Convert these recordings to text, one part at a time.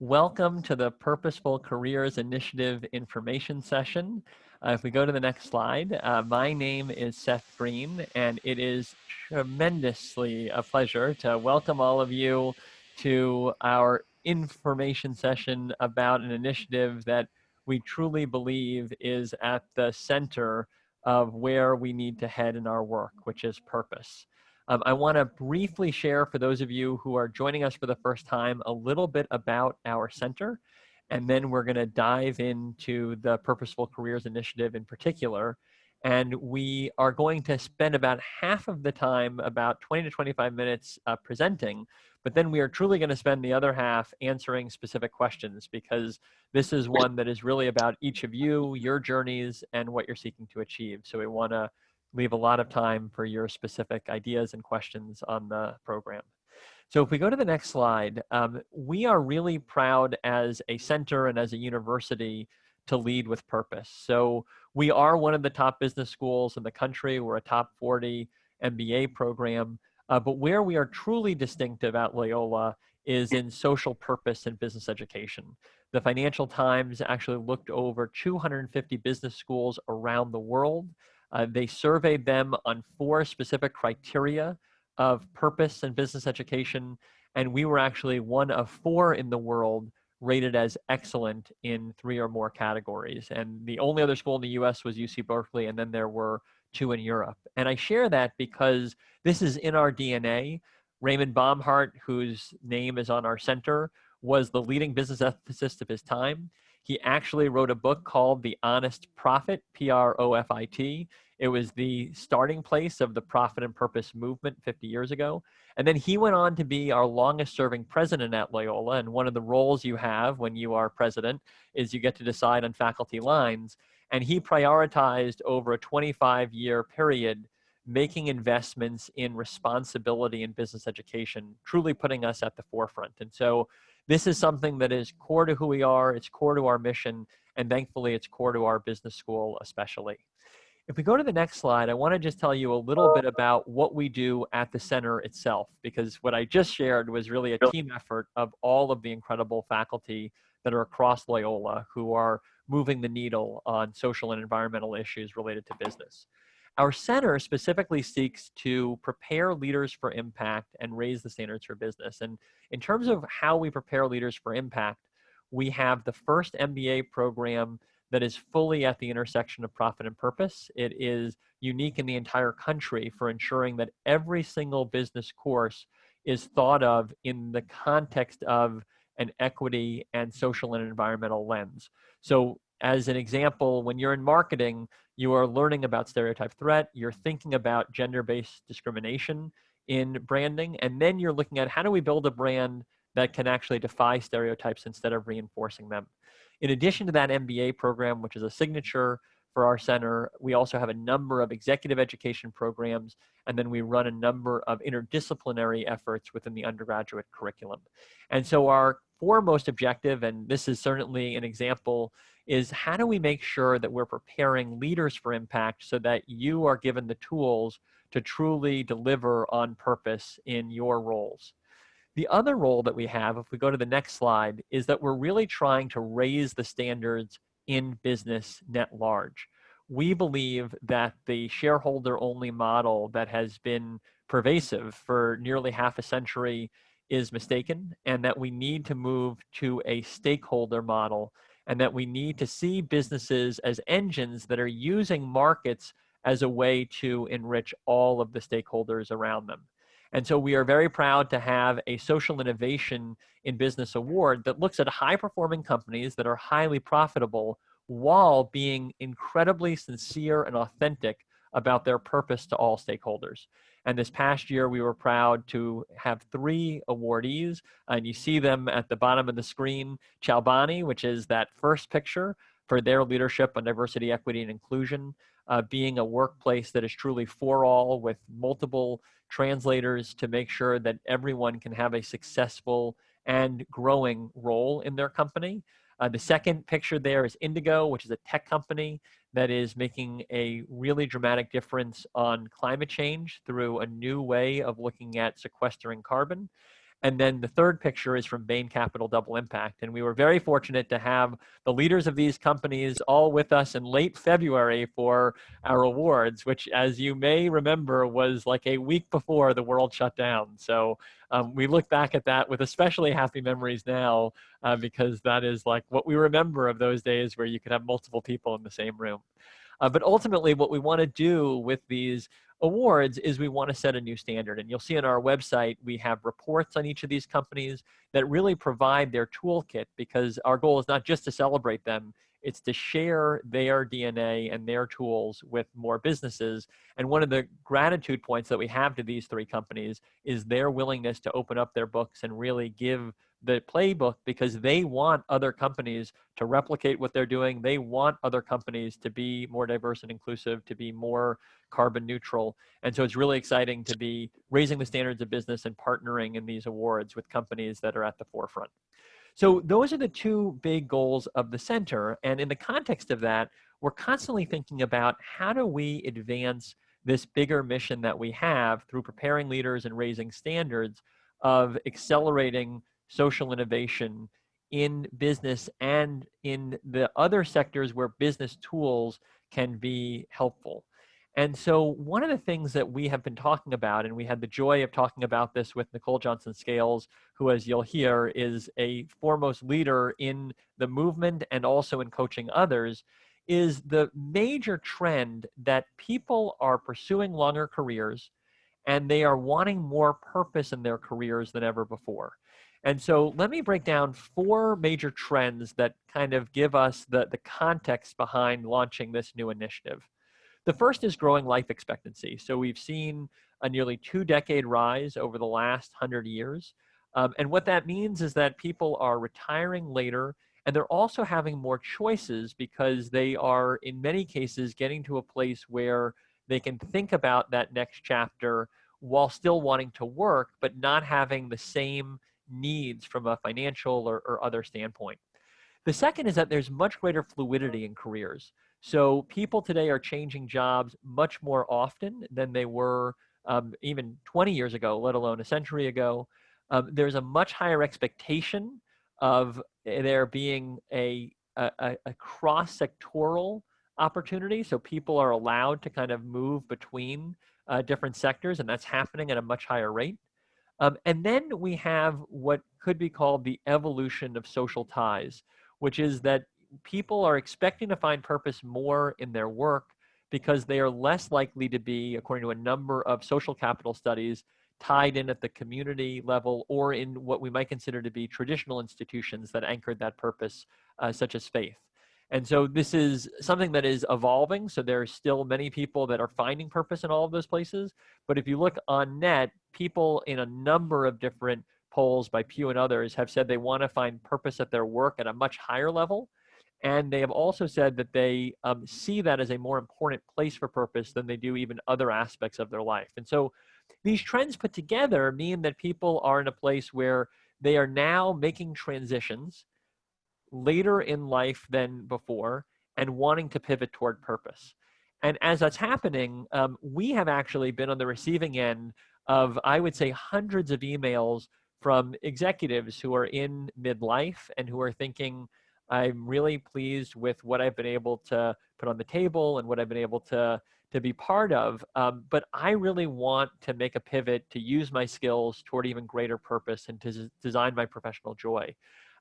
Welcome to the Purposeful Careers Initiative information session. If we go to the next slide, my name is Seth Green, and it is tremendously a pleasure to welcome all of you to our information session about an initiative that we truly believe is at the center of where we need to head in our work, which is purpose. I want to briefly share, for those of you who are joining us for the first time, a little bit about our center, and then we're going to dive into the Purposeful Careers Initiative in particular. And we are going to spend about half of the time, about 20 to 25 minutes presenting, but then we are truly going to spend the other half answering specific questions, because this is one that is really about each of you, your journeys, and what you're seeking to achieve. So we want to leave a lot of time for your specific ideas and questions on the program. So if we go to the next slide, we are really proud as a center and as a university to lead with purpose. So we are one of the top business schools in the country. We're a top 40 MBA program. But where we are truly distinctive at Loyola is in social purpose and business education. The Financial Times actually looked over 250 business schools around the world. They surveyed them on 4 specific criteria of purpose and business education, and we were actually one of 4 in the world rated as excellent in 3 or more categories. And the only other school in the US was UC Berkeley, and then there were 2 in Europe. And I share that because this is in our DNA. Raymond Baumhart, whose name is on our center, was the leading business ethicist of his time. He actually wrote a book called The Honest Profit, Profit. It was the starting place of the profit and purpose movement 50 years ago. And then he went on to be our longest serving president at Loyola. And one of the roles you have when you are president is you get to decide on faculty lines. And he prioritized over a 25-year period making investments in responsibility in business education, truly putting us at the forefront. And so this is something that is core to who we are, it's core to our mission, and thankfully it's core to our business school especially. If we go to the next slide, I want to just tell you a little bit about what we do at the center itself, because what I just shared was really a team effort of all of the incredible faculty that are across Loyola who are moving the needle on social and environmental issues related to business. Our center specifically seeks to prepare leaders for impact and raise the standards for business. And in terms of how we prepare leaders for impact, we have the first MBA program that is fully at the intersection of profit and purpose. It is unique in the entire country for ensuring that every single business course is thought of in the context of an equity and social and environmental lens. So as an example, when you're in marketing, you are learning about stereotype threat, you're thinking about gender-based discrimination in branding, and then you're looking at how do we build a brand that can actually defy stereotypes instead of reinforcing them. In addition to that MBA program, which is a signature for our center, we also have a number of executive education programs, and then we run a number of interdisciplinary efforts within the undergraduate curriculum. And so our foremost objective, and this is certainly an example, is how do we make sure that we're preparing leaders for impact so that you are given the tools to truly deliver on purpose in your roles. The other role that we have, if we go to the next slide, is that we're really trying to raise the standards in business net large. We believe that the shareholder-only model that has been pervasive for nearly half a century is mistaken, and that we need to move to a stakeholder model, and that we need to see businesses as engines that are using markets as a way to enrich all of the stakeholders around them. And so we are very proud to have a social innovation in business award that looks at high performing companies that are highly profitable while being incredibly sincere and authentic about their purpose to all stakeholders. And this past year, we were proud to have 3 awardees, and you see them at the bottom of the screen. Chobani, which is that first picture, for their leadership on diversity, equity, and inclusion, being a workplace that is truly for all, with multiple translators to make sure that everyone can have a successful and growing role in their company. The second picture there is Indigo, which is a tech company that is making a really dramatic difference on climate change through a new way of looking at sequestering carbon. And then the third picture is from Bain Capital Double Impact. And we were very fortunate to have the leaders of these companies all with us in late February for our awards, which, as you may remember, was like a week before the world shut down. So we look back at that with especially happy memories now, because that is like what we remember of those days where you could have multiple people in the same room. But ultimately, what we want to do with these awards is we want to set a new standard. And you'll see on our website, we have reports on each of these companies that really provide their toolkit, because our goal is not just to celebrate them, it's to share their DNA and their tools with more businesses. And one of the gratitude points that we have to these three companies is their willingness to open up their books and really give the playbook, because they want other companies to replicate what they're doing. They want other companies to be more diverse and inclusive, to be more carbon neutral. And so it's really exciting to be raising the standards of business and partnering in these awards with companies that are at the forefront. So those are the two big goals of the center. And in the context of that, we're constantly thinking about how do we advance this bigger mission that we have through preparing leaders and raising standards of accelerating social innovation in business and in the other sectors where business tools can be helpful. And so one of the things that we have been talking about, and we had the joy of talking about this with Nicole Johnson Scales, who, as you'll hear, is a foremost leader in the movement and also in coaching others, is the major trend that people are pursuing longer careers and they are wanting more purpose in their careers than ever before. And so let me break down four major trends that kind of give us the context behind launching this new initiative. The first is growing life expectancy. So we've seen a nearly 2-decade rise over the last 100 years. And what that means is that people are retiring later, and they're also having more choices because they are, in many cases, getting to a place where they can think about that next chapter while still wanting to work, but not having the same needs from a financial or other standpoint. The second is that there's much greater fluidity in careers. So people today are changing jobs much more often than they were even 20 years ago, let alone a century ago. There's a much higher expectation of there being a cross-sectoral opportunity. So people are allowed to kind of move between different sectors, and that's happening at a much higher rate. And then we have what could be called the evolution of social ties, which is that people are expecting to find purpose more in their work because they are less likely to be, according to a number of social capital studies, tied in at the community level or in what we might consider to be traditional institutions that anchored that purpose, such as faith. And so this is something that is evolving. So there are still many people that are finding purpose in all of those places. But if you look on net, people in a number of different polls by Pew and others have said they want to find purpose at their work at a much higher level. And they have also said that they see that as a more important place for purpose than they do even other aspects of their life. And so these trends put together mean that people are in a place where they are now making transitions later in life than before and wanting to pivot toward purpose. And as that's happening, we have actually been on the receiving end of, I would say, hundreds of emails from executives who are in midlife and who are thinking, I'm really pleased with what I've been able to put on the table and what I've been able to be part of, but I really want to make a pivot to use my skills toward even greater purpose and to design my professional joy.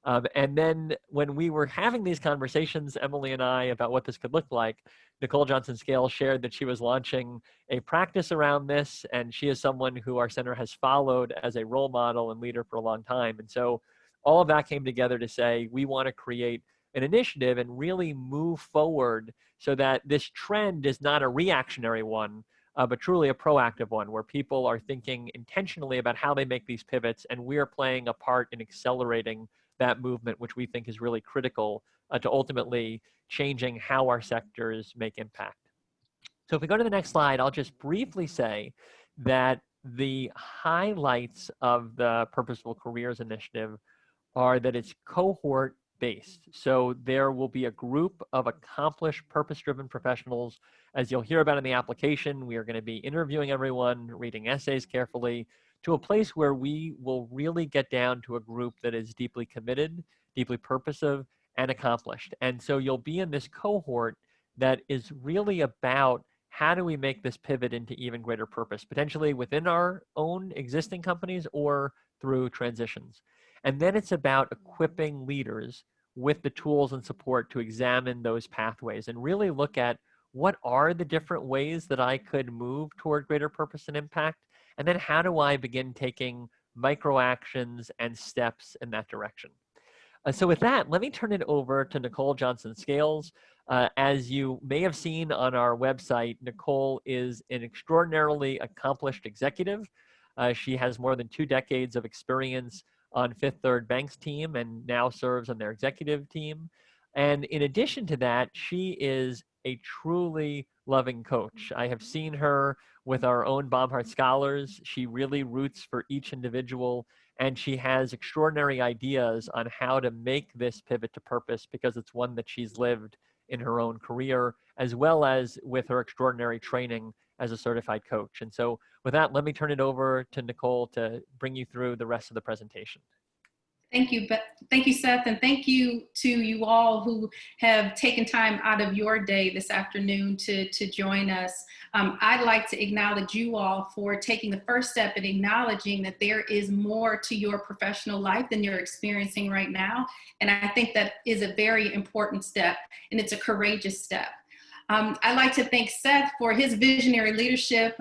And then when we were having these conversations, Emily and I, about what this could look like, Nicole Johnson Scales shared that she was launching a practice around this, and she is someone who our center has followed as a role model and leader for a long time. And so all of that came together to say, we want to create an initiative and really move forward so that this trend is not a reactionary one, but truly a proactive one, where people are thinking intentionally about how they make these pivots, and we are playing a part in accelerating that movement, which we think is really critical to ultimately changing how our sectors make impact. So if we go to the next slide, I'll just briefly say that the highlights of the Purposeful Careers Initiative are that it's cohort based. So there will be a group of accomplished purpose-driven professionals. As you'll hear about in the application, we are going to be interviewing everyone, reading essays carefully to a place where we will really get down to a group that is deeply committed, deeply purposive, and accomplished. And so you'll be in this cohort that is really about how do we make this pivot into even greater purpose, potentially within our own existing companies or through transitions. And then it's about equipping leaders with the tools and support to examine those pathways and really look at what are the different ways that I could move toward greater purpose and impact? And then how do I begin taking micro actions and steps in that direction? So with that, let me turn it over to Nicole Johnson Scales. As you may have seen on our website, Nicole is an extraordinarily accomplished executive. She has more than 2 decades of experience on Fifth Third Bank's team and now serves on their executive team. And in addition to that, she is a truly loving coach. I have seen her with our own Baumhart Scholars. She really roots for each individual, and she has extraordinary ideas on how to make this pivot to purpose because it's one that she's lived in her own career, as well as with her extraordinary training as a certified coach. And so with that, let me turn it over to Nicole to bring you through the rest of the presentation. Thank you, Seth, and thank you to you all who have taken time out of your day this afternoon to join us. I'd like to acknowledge you all for taking the first step in acknowledging that there is more to your professional life than you're experiencing right now, and I think that is a very important step, and it's a courageous step. I'd like to thank Seth for his visionary leadership.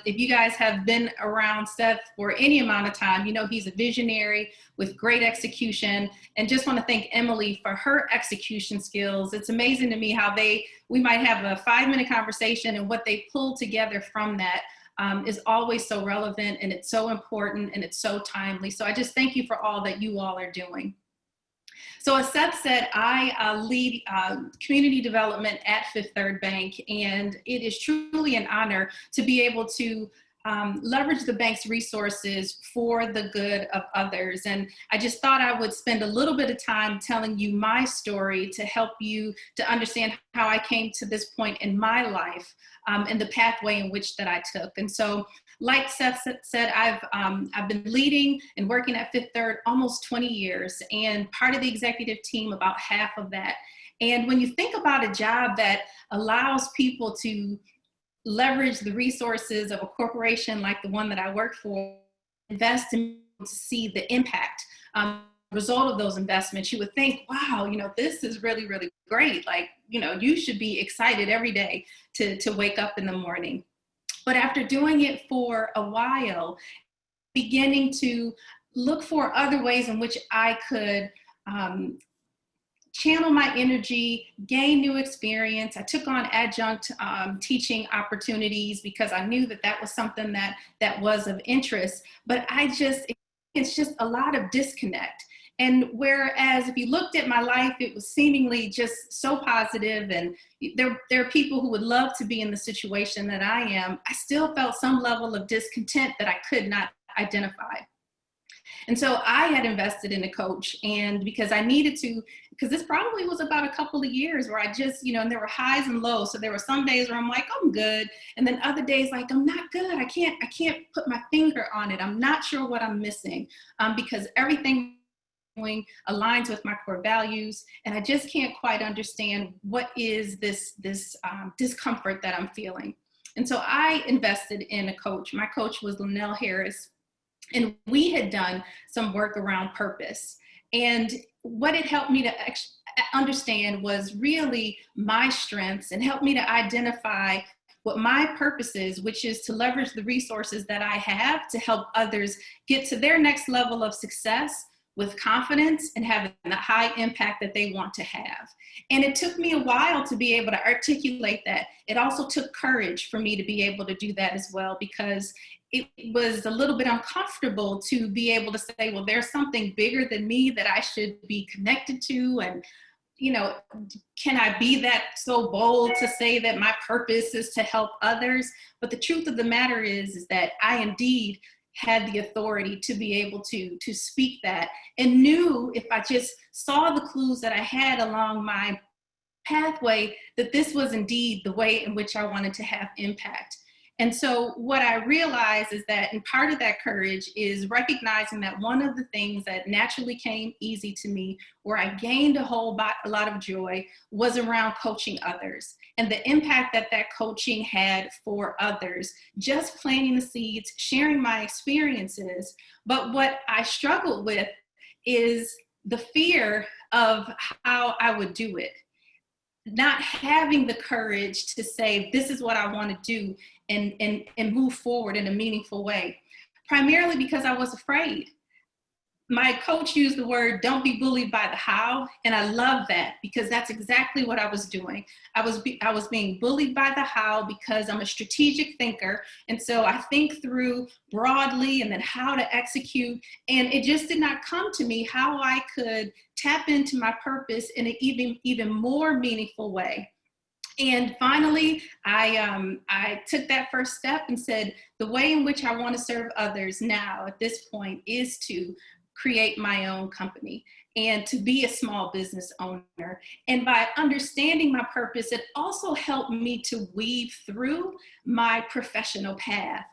If you guys have been around Seth for any amount of time, you know he's a visionary with great execution. And just want to thank Emily for her execution skills. It's amazing to me how we might have a 5-minute conversation and what they pull together from that is always so relevant, and it's so important, and it's so timely. So I just thank you for all that you all are doing. So as Seth said, I lead community development at Fifth Third Bank, and it is truly an honor to be able to leverage the bank's resources for the good of others. And I just thought I would spend a little bit of time telling you my story to help you to understand how I came to this point in my life and the pathway in which that I took. And so, like Seth said, I've been leading and working at Fifth Third almost 20 years, and part of the executive team about half of that. And when you think about a job that allows people to leverage the resources of a corporation like the one that I work for, invest in to see the impact result of those investments, you would think, wow, this is really, really great. Like, you should be excited every day to wake up in the morning. But after doing it for a while, beginning to look for other ways in which I could channel my energy, gain new experience. I took on adjunct teaching opportunities because I knew that was something that was of interest. But it's just a lot of disconnect. And whereas if you looked at my life, it was seemingly just so positive, and there are people who would love to be in the situation that I am, I still felt some level of discontent that I could not identify. And so I had invested in a coach, and because I needed to, because this probably was about a couple of years where I just, and there were highs and lows. So there were some days where I'm like, I'm good. And then other days like, I'm not good. I can't put my finger on it. I'm not sure what I'm missing because everything aligns with my core values, and I just can't quite understand what is this discomfort that I'm feeling. And so I invested in a coach. My coach was Linnell Harris, and we had done some work around purpose. And what it helped me to understand was really my strengths, and helped me to identify what my purpose is, which is to leverage the resources that I have to help others get to their next level of success with confidence and having the high impact that they want to have. And it took me a while to be able to articulate that. It also took courage for me to be able to do that as well, because it was a little bit uncomfortable to be able to say, well, there's something bigger than me that I should be connected to. And, can I be that so bold to say that my purpose is to help others? But the truth of the matter is that I indeed had the authority to be able to speak that, and knew if I just saw the clues that I had along my pathway, that this was indeed the way in which I wanted to have impact. And so what I realized is that, and part of that courage is recognizing that one of the things that naturally came easy to me, where I gained a lot of joy, was around coaching others and the impact that that coaching had for others, just planting the seeds, sharing my experiences. But what I struggled with is the fear of how I would do it, not having the courage to say, this is what I want to do, and move forward in a meaningful way, primarily because I was afraid. My coach used the word, don't be bullied by the how. And I love that, because that's exactly what I was doing. I was being bullied by the how because I'm a strategic thinker. And so I think through broadly and then how to execute. And it just did not come to me how I could tap into my purpose in an even more meaningful way. And finally, I took that first step and said, the way in which I want to serve others now at this point is to create my own company and to be a small business owner. And by understanding my purpose, it also helped me to weave through my professional path.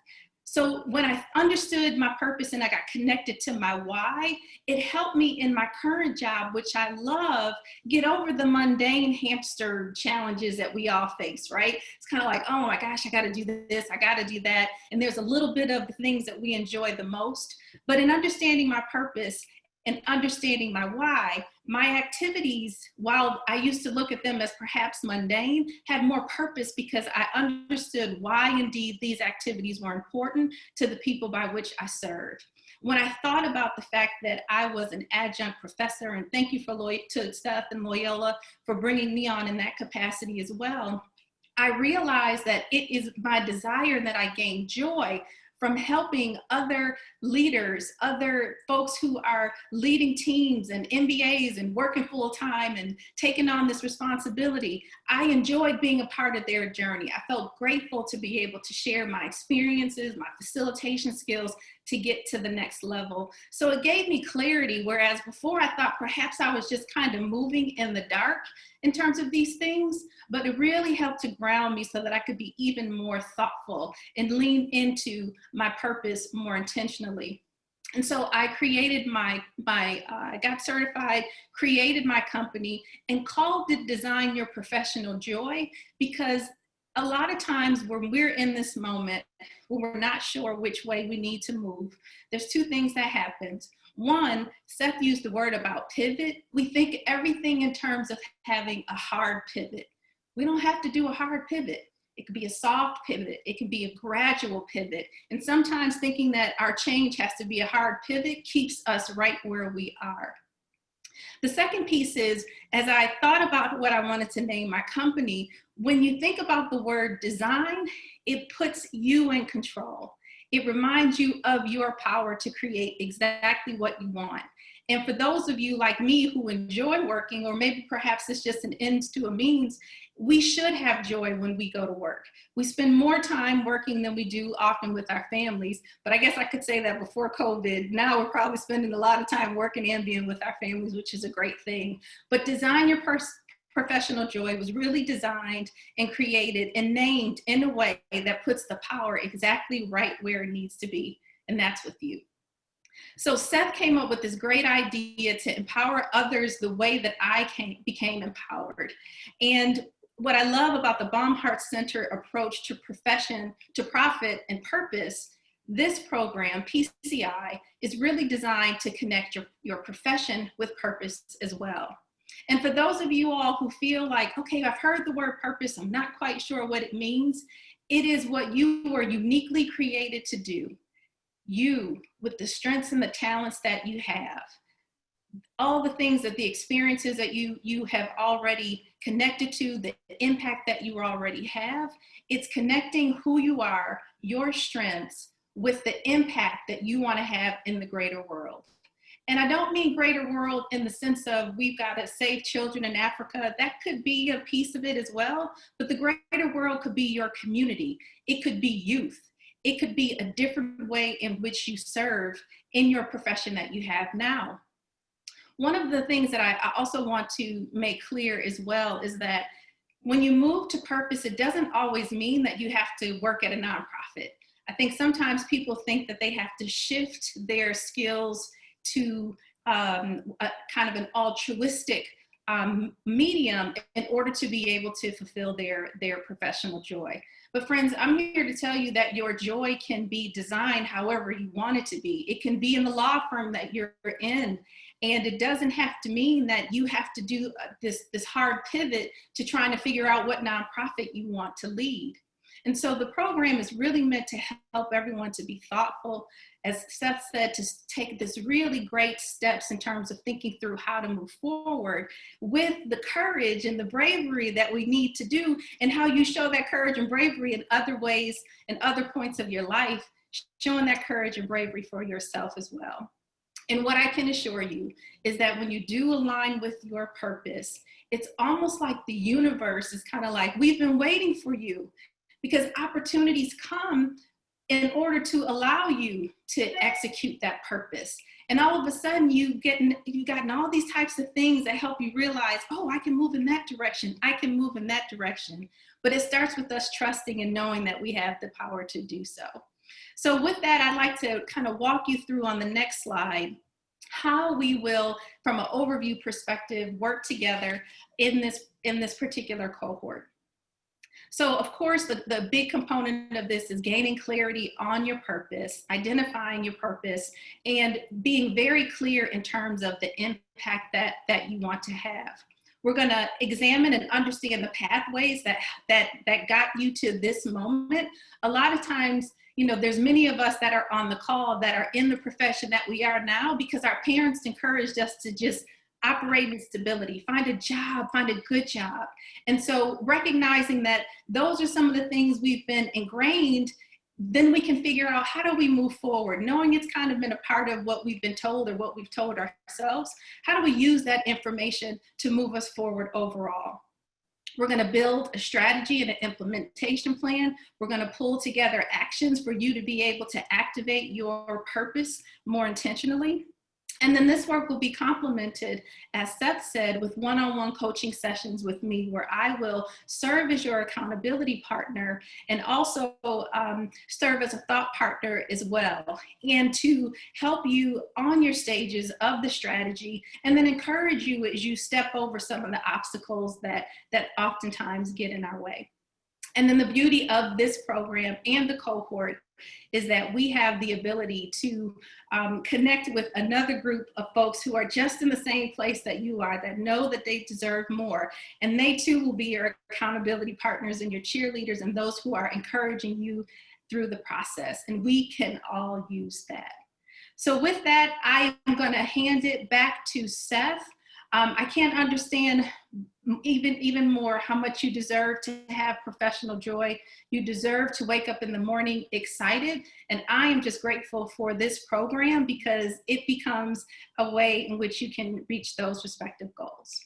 So when I understood my purpose and I got connected to my why, it helped me in my current job, which I love, get over the mundane hamster challenges that we all face, right? It's kind of like, oh my gosh, I got to do this, I got to do that. And there's a little bit of the things that we enjoy the most. But in understanding my purpose and understanding my why, my activities, while I used to look at them as perhaps mundane, had more purpose because I understood why indeed these activities were important to the people by which I served. When I thought about the fact that I was an adjunct professor, and thank you to Seth and Loyola for bringing me on in that capacity as well, I realized that it is my desire that I gain joy from helping other leaders, other folks who are leading teams and MBAs and working full time and taking on this responsibility. I enjoyed being a part of their journey. I felt grateful to be able to share my experiences, my facilitation skills to get to the next level. So it gave me clarity, whereas before I thought perhaps I was just kind of moving in the dark in terms of these things, but it really helped to ground me so that I could be even more thoughtful and lean into my purpose more intentionally. And so I created I got certified, created my company, and called it Design Your Professional Joy, because a lot of times when we're in this moment, when we're not sure which way we need to move, there's two things that happens. One, Seth used the word about pivot. We think everything in terms of having a hard pivot. We don't have to do a hard pivot. It could be a soft pivot. It can be a gradual pivot. And sometimes thinking that our change has to be a hard pivot keeps us right where we are. The second piece is, as I thought about what I wanted to name my company, when you think about the word design, it puts you in control. It reminds you of your power to create exactly what you want. And for those of you like me who enjoy working, or maybe perhaps it's just an ends to a means, we should have joy when we go to work. We spend more time working than we do often with our families. But I guess I could say that before COVID. Now we're probably spending a lot of time working and being with our families, which is a great thing. But Design Your Professional Joy was really designed and created and named in a way that puts the power exactly right where it needs to be. And that's with you. So Seth came up with this great idea to empower others the way that I became empowered. And what I love about the Baumhart Center approach to profession, to profit and purpose, this program, PCI, is really designed to connect your profession with purpose as well. And for those of you all who feel like, okay, I've heard the word purpose, I'm not quite sure what it means, it is what you were uniquely created to do. You, with the strengths and the talents that you have, all the things that the experiences that you have already connected to, the impact that you already have, it's connecting who you are, your strengths, with the impact that you want to have in the greater world. And I don't mean greater world in the sense of we've got to save children in Africa. That could be a piece of it as well. But the greater world could be your community. It could be youth. It could be a different way in which you serve in your profession that you have now. One of the things that I also want to make clear as well is that when you move to purpose, it doesn't always mean that you have to work at a nonprofit. I think sometimes people think that they have to shift their skills to a kind of an altruistic medium in order to be able to fulfill their professional joy. But friends, I'm here to tell you that your joy can be designed however you want it to be. It can be in the law firm that you're in, and it doesn't have to mean that you have to do this hard pivot to trying to figure out what nonprofit you want to lead. And so the program is really meant to help everyone to be thoughtful, as Seth said, to take this really great steps in terms of thinking through how to move forward with the courage and the bravery that we need to do, and how you show that courage and bravery in other ways and other points of your life, showing that courage and bravery for yourself as well. And what I can assure you is that when you do align with your purpose, it's almost like the universe is kind of like, we've been waiting for you, because opportunities come in order to allow you to execute that purpose. And all of a sudden you've gotten all these types of things that help you realize, oh, I can move in that direction. I can move in that direction. But it starts with us trusting and knowing that we have the power to do so. So with that, I'd like to kind of walk you through on the next slide how we will, from an overview perspective, work together in this particular cohort. So of course, the big component of this is gaining clarity on your purpose, identifying your purpose, and being very clear in terms of the impact that you want to have. We're going to examine and understand the pathways that got you to this moment. A lot of times, you know, there's many of us that are on the call that are in the profession that we are now because our parents encouraged us to just operate in stability, find a job, find a good job. And so recognizing that those are some of the things we've been ingrained, then we can figure out how do we move forward, knowing it's kind of been a part of what we've been told or what we've told ourselves. How do we use that information to move us forward overall? We're going to build a strategy and an implementation plan. We're going to pull together actions for you to be able to activate your purpose more intentionally. And then this work will be complemented, as Seth said, with one-on-one coaching sessions with me, where I will serve as your accountability partner and also serve as a thought partner as well, and to help you on your stages of the strategy, and then encourage you as you step over some of the obstacles that oftentimes get in our way. And then the beauty of this program and the cohort is that we have the ability to connect with another group of folks who are just in the same place that you are, that know that they deserve more. And they too will be your accountability partners and your cheerleaders and those who are encouraging you through the process. And we can all use that. So with that, I am going to hand it back to Seth. I can't understand even more how much you deserve to have professional joy. You deserve to wake up in the morning excited. And I am just grateful for this program because it becomes a way in which you can reach those respective goals.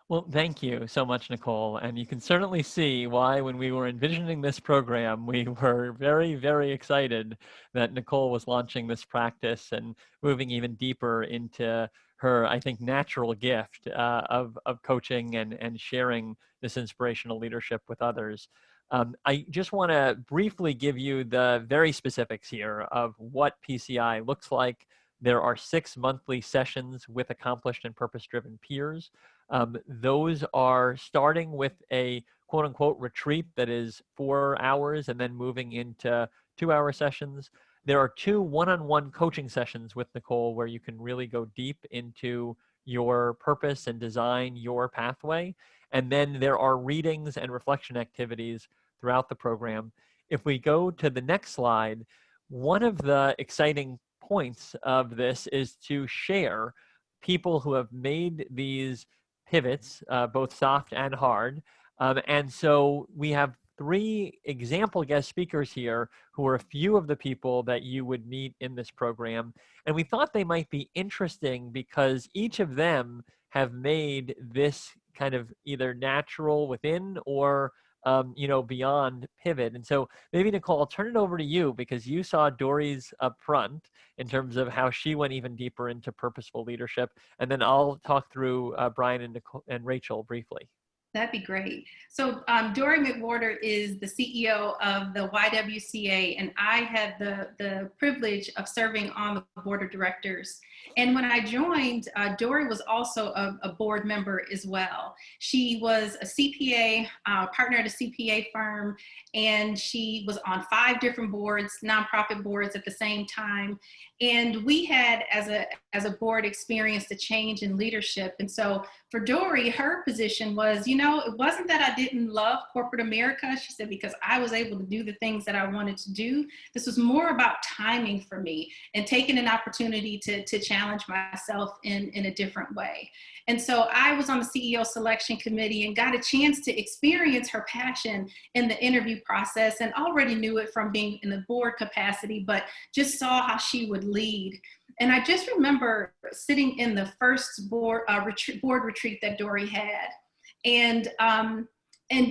Well, thank you so much, Nicole. And you can certainly see why, when we were envisioning this program, we were very, very excited that Nicole was launching this practice and moving even deeper into her, I think, natural gift of coaching and sharing this inspirational leadership with others. I just want to briefly give you the very specifics here of what PCI looks like. There are 6 monthly sessions with accomplished and purpose-driven peers. Those are starting with a quote unquote retreat that is 4 hours and then moving into 2-hour sessions. There are 2 one-on-one coaching sessions with Nicole where you can really go deep into your purpose and design your pathway. And then there are readings and reflection activities throughout the program. If we go to the next slide, one of the exciting points of this is to share people who have made these pivots, both soft and hard. And so we have 3 example guest speakers here who are a few of the people that you would meet in this program. And we thought they might be interesting because each of them have made this kind of either natural within or beyond pivot. And so maybe, Nicole, I'll turn it over to you because you saw Dory's up front in terms of how she went even deeper into purposeful leadership. And then I'll talk through Brian and Nicole and Rachel briefly. That'd be great. So Dory McWhorter is the CEO of the YWCA, and I had the privilege of serving on the board of directors. And when I joined, Dory was also a board member as well. She was a CPA, partner at a CPA firm, and she was on 5 different boards, nonprofit boards at the same time. And we had, as a board, experienced a change in leadership. And so for Dory, her position was, it wasn't that I didn't love corporate America. She said, because I was able to do the things that I wanted to do. This was more about timing for me and taking an opportunity to challenge myself in a different way. And so I was on the CEO selection committee and got a chance to experience her passion in the interview process, and already knew it from being in the board capacity, but just saw how she would lead. And I just remember sitting in the first board retreat that Dory had, and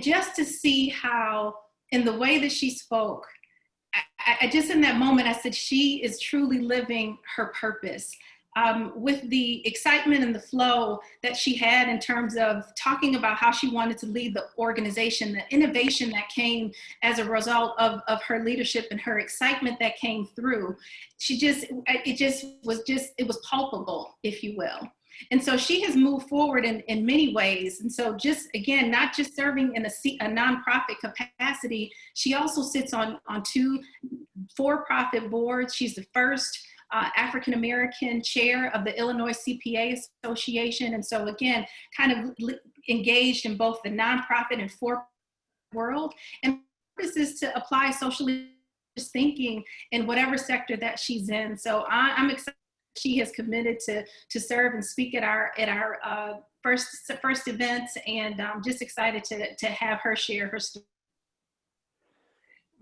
just to see how, in the way that she spoke, I just, in that moment, I said, she is truly living her purpose. With the excitement and the flow that she had in terms of talking about how she wanted to lead the organization, the innovation that came as a result of her leadership and her excitement that came through, it was palpable, if you will. And so she has moved forward in many ways. And so just, again, not just serving in a nonprofit capacity, she also sits on 2 for-profit boards. She's the first African-American chair of the Illinois CPA Association. And so again, kind of engaged in both the nonprofit and for world. And this is to apply social thinking in whatever sector that she's in. So I'm excited. She has committed to serve and speak at our first events, and I'm just excited to have her share her story.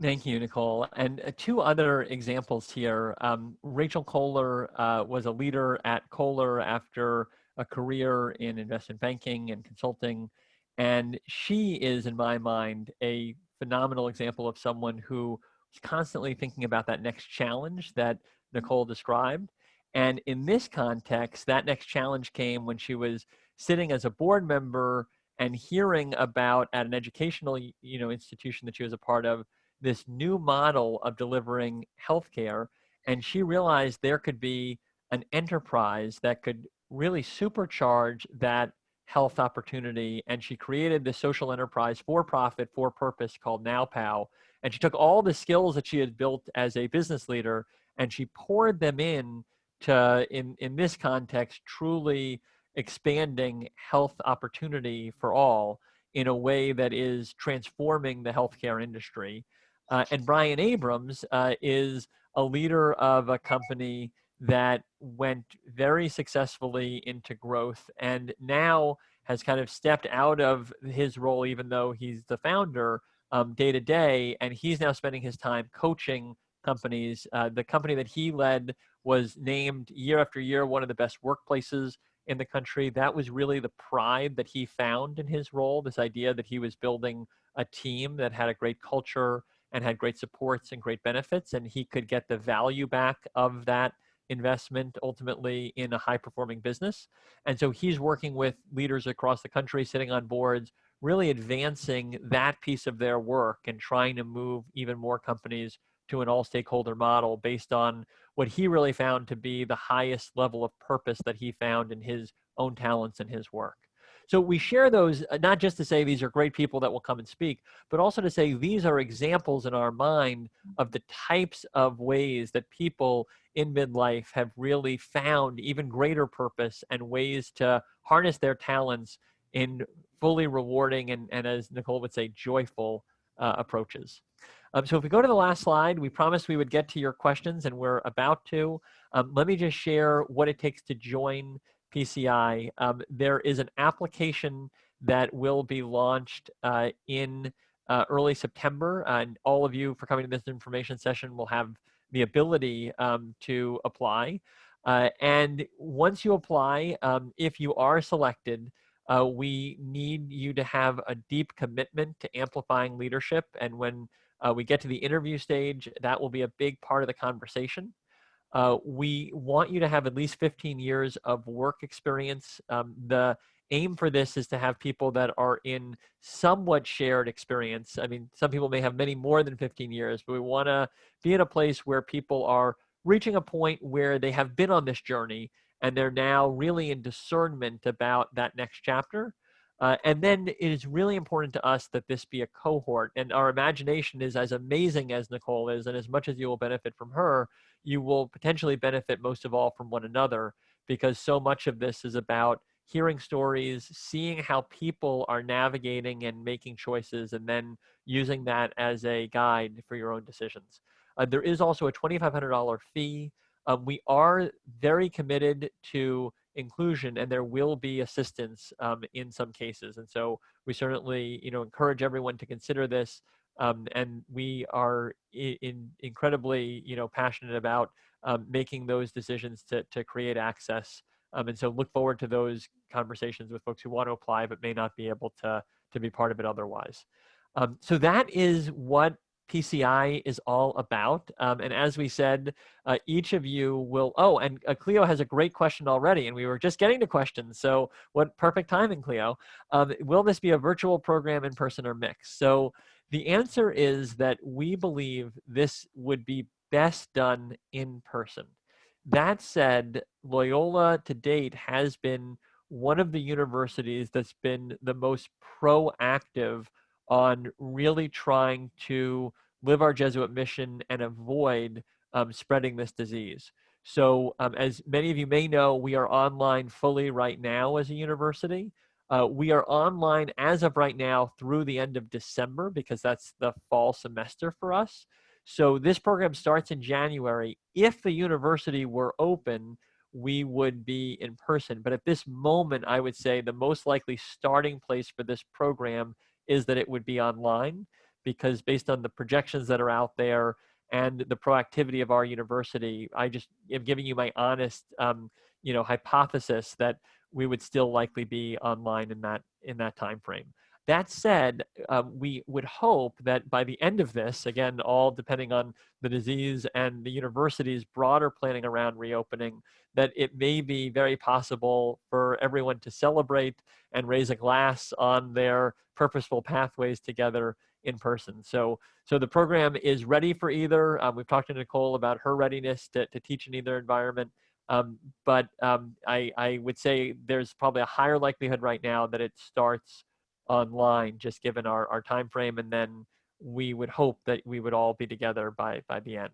Thank you, Nicole. And 2 other examples here. Rachel Kohler was a leader at Kohler after a career in investment banking and consulting. And she is, in my mind, a phenomenal example of someone who is constantly thinking about that next challenge that Nicole described. And in this context, that next challenge came when she was sitting as a board member and hearing about, at an educational institution that she was a part of, this new model of delivering healthcare, and she realized there could be an enterprise that could really supercharge that health opportunity. And she created this social enterprise, for profit, for purpose, called NowPow. And she took all the skills that she had built as a business leader and she poured them in this context, truly expanding health opportunity for all in a way that is transforming the healthcare industry. And Brian Abrams is a leader of a company that went very successfully into growth and now has kind of stepped out of his role, even though he's the founder, day to day, and he's now spending his time coaching companies. The company that he led was named year after year one of the best workplaces in the country. That was really the pride that he found in his role, this idea that he was building a team that had a great culture and had great supports and great benefits, and he could get the value back of that investment ultimately in a high-performing business. And so he's working with leaders across the country, sitting on boards, really advancing that piece of their work and trying to move even more companies to an all-stakeholder model based on what he really found to be the highest level of purpose that he found in his own talents and his work. So we share those, not just to say these are great people that will come and speak, but also to say these are examples in our mind of the types of ways that people in midlife have really found even greater purpose and ways to harness their talents in fully rewarding and as Nicole would say, joyful approaches. So if we go to the last slide, we promised we would get to your questions, and we're about to. Let me just share what it takes to join PCI. There is an application that will be launched in early September, and all of you for coming to this information session will have the ability to apply. And once you apply, if you are selected, we need you to have a deep commitment to amplifying leadership. And when we get to the interview stage, that will be a big part of the conversation. We want you to have at least 15 years of work experience. The aim for this is to have people that are in somewhat shared experience. I mean, some people may have many more than 15 years, but we want to be in a place where people are reaching a point where they have been on this journey and they're now really in discernment about that next chapter. And then it is really important to us that this be a cohort. And our imagination is as amazing as Nicole is, and as much as you will benefit from her, you will potentially benefit most of all from one another, because so much of this is about hearing stories, seeing how people are navigating and making choices, and then using that as a guide for your own decisions. There is also a $2,500 fee. We are very committed to inclusion, and there will be assistance in some cases. And so we certainly, encourage everyone to consider this. And we are incredibly, passionate about making those decisions to create access. And so look forward to those conversations with folks who want to apply but may not be able to be part of it otherwise. So that is what PCI is all about. And as we said, each of you will, and Cleo has a great question already, and we were just getting to questions. So what perfect timing, Cleo. Will this be a virtual program, in person, or mixed? So the answer is that we believe this would be best done in person. That said, Loyola to date has been one of the universities that's been the most proactive on really trying to live our Jesuit mission and avoid spreading this disease. So as many of you may know, we are online fully right now as a university. We are online as of right now through the end of December, because that's the fall semester for us. So this program starts in January. If the university were open, we would be in person. But at this moment, I would say the most likely starting place for this program is that it would be online, because based on the projections that are out there and the proactivity of our university, I just am giving you my honest, hypothesis that we would still likely be online in that time frame. That said, we would hope that by the end of this, again, all depending on the disease and the university's broader planning around reopening, that it may be very possible for everyone to celebrate and raise a glass on their purposeful pathways together in person. So the program is ready for either. We've talked to Nicole about her readiness to teach in either environment. But I would say there's probably a higher likelihood right now that it starts online, just given our time frame, and then we would hope that we would all be together by the end.